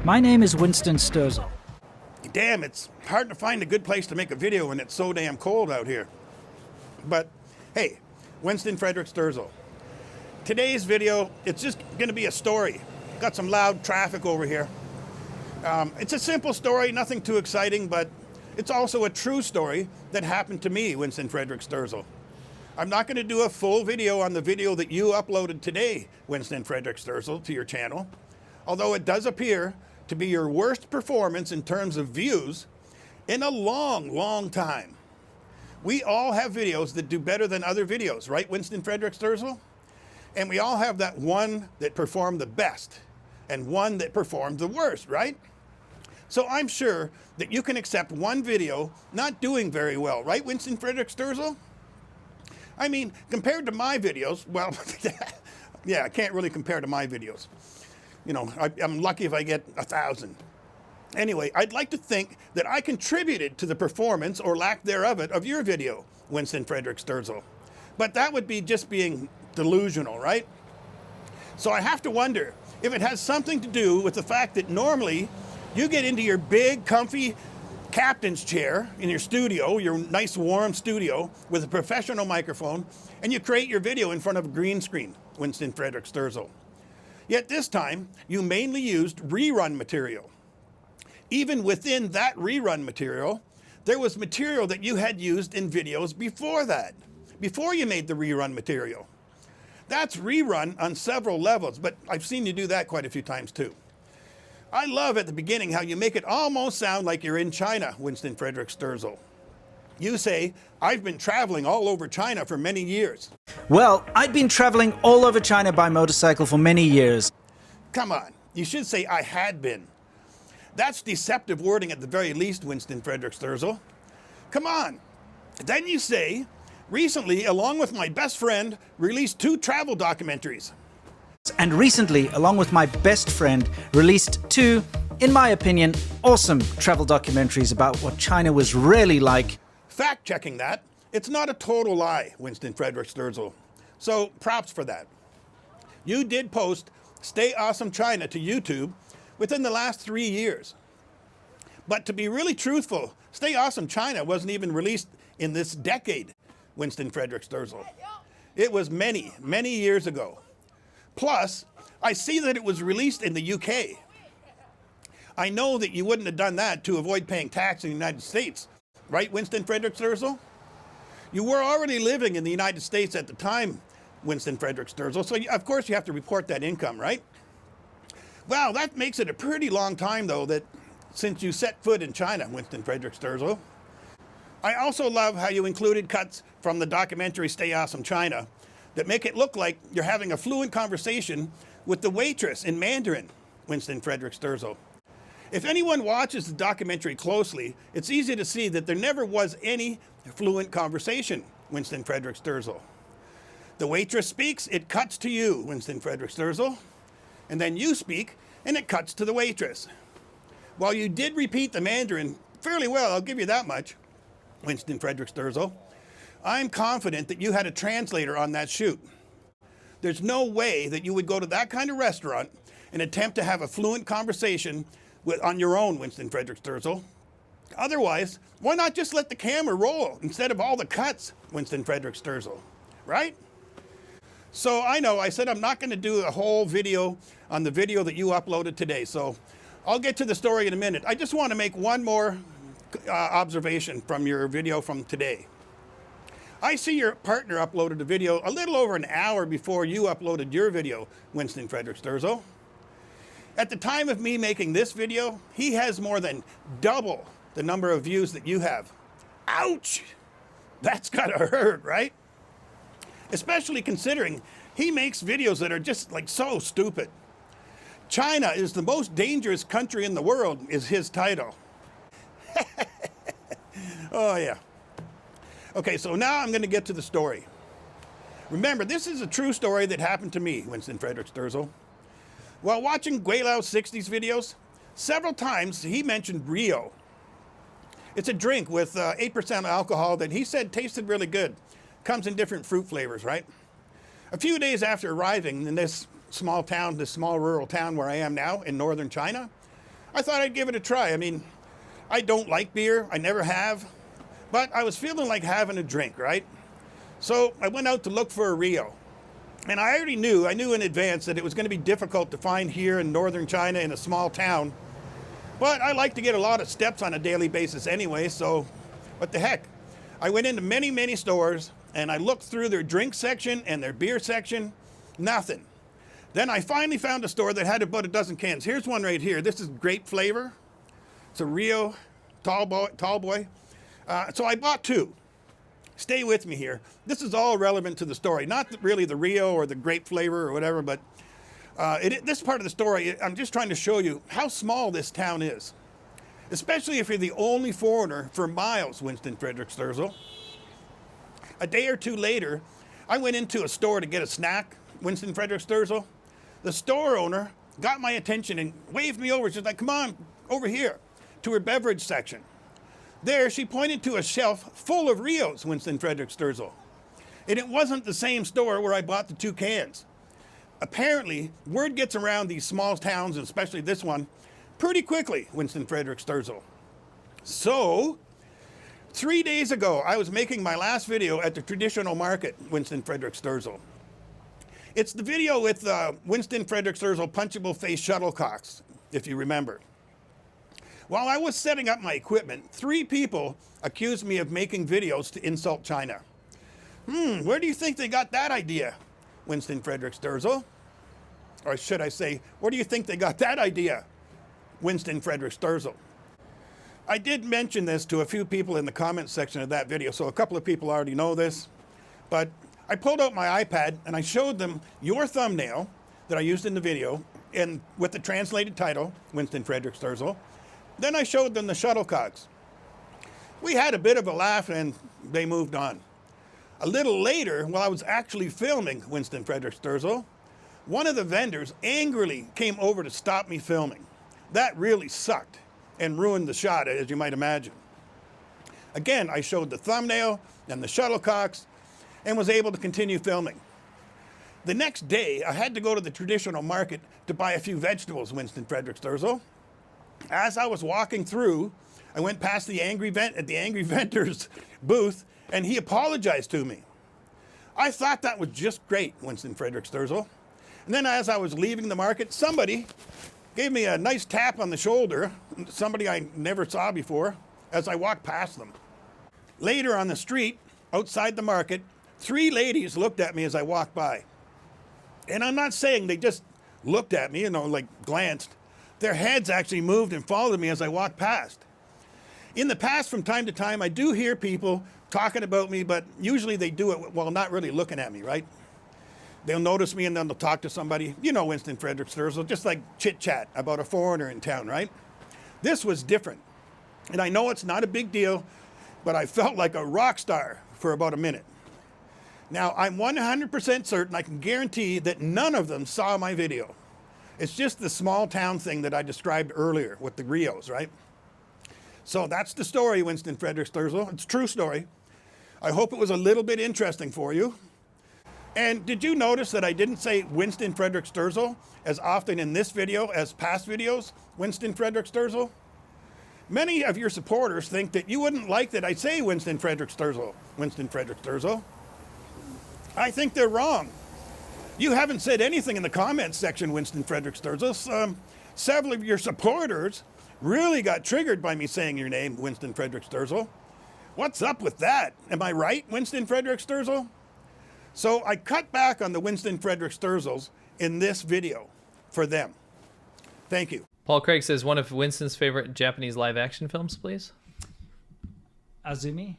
My name is Winston Sterzel. Damn, it's hard to find a good place to make a video when it's so damn cold out here. But hey, Winston Frederick Sterzel. Today's video, it's just going to be a story. Got some loud traffic over here. It's a simple story, nothing too exciting, but it's also a true story that happened to me, Winston Frederick Sterzel. I'm not going to do a full video on the video that you uploaded today, Winston Frederick Sterzel, to your channel, although it does appear to be your worst performance in terms of views in a long, long time. We all have videos that do better than other videos, right, Winston Frederick Sterzel? And we all have that one that performed the best and one that performed the worst, right? So I'm sure that you can accept one video not doing very well, right, Winston Frederick Sterzel? I mean, compared to my videos, well, yeah, I can't really compare to my videos. You know, I'm lucky if I get 1,000. Anyway, I'd like to think that I contributed to the performance or lack thereof of your video, Winston Frederick Sterzel. But that would be just being delusional, right? So I have to wonder if it has something to do with the fact that normally you get into your big, comfy captain's chair in your studio, your nice warm studio with a professional microphone, and you create your video in front of a green screen, Winston Frederick Sterzel. Yet this time, you mainly used rerun material. Even within that rerun material, there was material that you had used in videos before that, before you made the rerun material. That's rerun on several levels, but I've seen you do that quite a few times too. I love at the beginning how you make it almost sound like you're in China, Winston Frederick Sterzel. You say, I've been traveling all over China for many years. Well, I'd been traveling all over China by motorcycle for many years. Come on, you should say I had been. That's deceptive wording at the very least, Winston Frederick Sterzel. Come on. Then you say, recently, along with my best friend, released 2 travel documentaries. And recently, along with my best friend, released 2, in my opinion, awesome travel documentaries about what China was really like. Fact-checking that, it's not a total lie, Winston Frederick Sterzel. So props for that. You did post Stay Awesome China to YouTube within the last 3 years. But to be really truthful, Stay Awesome China wasn't even released in this decade, Winston Frederick Sterzel. It was many, many years ago. Plus, I see that it was released in the UK. I know that you wouldn't have done that to avoid paying tax in the United States, right, Winston Frederick Sterzel? You were already living in the United States at the time, Winston Frederick Sterzel, so of course you have to report that income, right? Wow, that makes it a pretty long time, though, that since you set foot in China, Winston Frederick Sterzel. I also love how you included cuts from the documentary Stay Awesome China that make it look like you're having a fluent conversation with the waitress in Mandarin, Winston Frederick Sterzel. If anyone watches the documentary closely, it's easy to see that there never was any fluent conversation, Winston Frederick Sterzel. The waitress speaks, it cuts to you, Winston Frederick Sterzel. And then you speak, and it cuts to the waitress. While you did repeat the Mandarin fairly well, I'll give you that much, Winston Frederick Sterzel, I'm confident that you had a translator on that shoot. There's no way that you would go to that kind of restaurant and attempt to have a fluent conversation on your own, Winston Frederick Sterzel. Otherwise, why not just let the camera roll instead of all the cuts, Winston Frederick Sterzel, right? So I know I said I'm not going to do a whole video on the video that you uploaded today, so I'll get to the story in a minute. I just want to make one more observation from your video from today. I see your partner uploaded a video a little over an hour before you uploaded your video, Winston Frederick Sterzel. At the time of me making this video, he has more than double the number of views that you have. Ouch! That's gotta hurt, right? Especially considering he makes videos that are just like so stupid. China is the most dangerous country in the world is his title. Oh yeah. Okay, so now I'm going to get to the story. Remember, this is a true story that happened to me, Winston Frederick Sterzel. While watching Guilau's 60s videos, several times he mentioned Rio. It's a drink with 8% alcohol that he said tasted really good. Comes in different fruit flavors, right? A few days after arriving in this small town, this small rural town where I am now in northern China, I thought I'd give it a try. I mean, I don't like beer. I never have. But I was feeling like having a drink, right? So I went out to look for a Rio. And I knew in advance that it was going to be difficult to find here in northern China in a small town. But I like to get a lot of steps on a daily basis anyway, so what the heck? I went into many, many stores, and I looked through their drink section and their beer section. Nothing. Then I finally found a store that had about a dozen cans. Here's one right here. This is grape flavor. It's a Rio tall boy. So I bought two. Stay with me here. This is all relevant to the story. Not really the Rio or the grape flavor or whatever, but this part of the story, I'm just trying to show you how small this town is. Especially if you're the only foreigner for miles, Winston Frederick Sterzel. A day or two later, I went into a store to get a snack, Winston Frederick Sterzel. The store owner got my attention and waved me over. She's like, come on, over here, to her beverage section. There, she pointed to a shelf full of Rios, Winston Frederick Sterzel. And it wasn't the same store where I bought the two cans. Apparently, word gets around these small towns, and especially this one, pretty quickly, Winston Frederick Sterzel. So, 3 days ago, I was making my last video at the traditional market, Winston Frederick Sterzel. It's the video with Winston Frederick Sterzel punchable face shuttlecocks, if you remember. While I was setting up my equipment, 3 people accused me of making videos to insult China. Where do you think they got that idea, Winston Frederick Sterzel? Or should I say, where do you think they got that idea, Winston Frederick Sterzel? I did mention this to a few people in the comments section of that video, so a couple of people already know this. But I pulled out my iPad and I showed them your thumbnail that I used in the video and with the translated title, Winston Frederick Sterzel. Then I showed them the shuttlecocks. We had a bit of a laugh and they moved on. A little later, while I was actually filming Winston Frederick Sterzel, one of the vendors angrily came over to stop me filming. That really sucked and ruined the shot, as you might imagine. Again, I showed the thumbnail and the shuttlecocks and was able to continue filming. The next day, I had to go to the traditional market to buy a few vegetables, Winston Frederick Sterzel. As I was walking through, I went past the Angry Venter's booth, and he apologized to me. I thought that was just great, Winston Frederick Sterzel. And then as I was leaving the market, somebody gave me a nice tap on the shoulder, somebody I never saw before, as I walked past them. Later on the street, outside the market, 3 ladies looked at me as I walked by. And I'm not saying they just looked at me, like glanced. Their heads actually moved and followed me as I walked past. In the past, from time to time, I do hear people talking about me, but usually they do it while not really looking at me, right? They'll notice me and then they'll talk to somebody, Winston Frederick Sterzel, just like chit-chat about a foreigner in town, right? This was different. And I know it's not a big deal, but I felt like a rock star for about a minute. Now, I'm 100% certain, I can guarantee that none of them saw my video. It's just the small town thing that I described earlier with the Rios, right? So that's the story, Winston Frederick Sterzel. It's a true story. I hope it was a little bit interesting for you. And did you notice that I didn't say Winston Frederick Sterzel as often in this video as past videos, Winston Frederick Sterzel? Many of your supporters think that you wouldn't like that I say Winston Frederick Sterzel, Winston Frederick Sterzel. I think they're wrong. You haven't said anything in the comments section, Winston Frederick Sterzel. Several of your supporters really got triggered by me saying your name, Winston Frederick Sterzel. What's up with that? Am I right, Winston Frederick Sterzel? So I cut back on the Winston Frederick Sterzels in this video for them. Thank you. Paul Craig says one of Winston's favorite Japanese live action films, please. Azumi.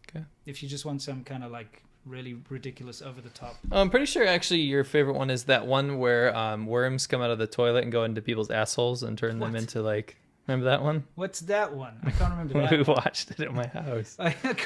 Okay. If you just want some kind of like really ridiculous over the top. I'm pretty sure actually your favorite one is that one where worms come out of the toilet and go into people's assholes and turn them into like, remember that one? What's that one? I can't remember that. We watched it at my house. I can't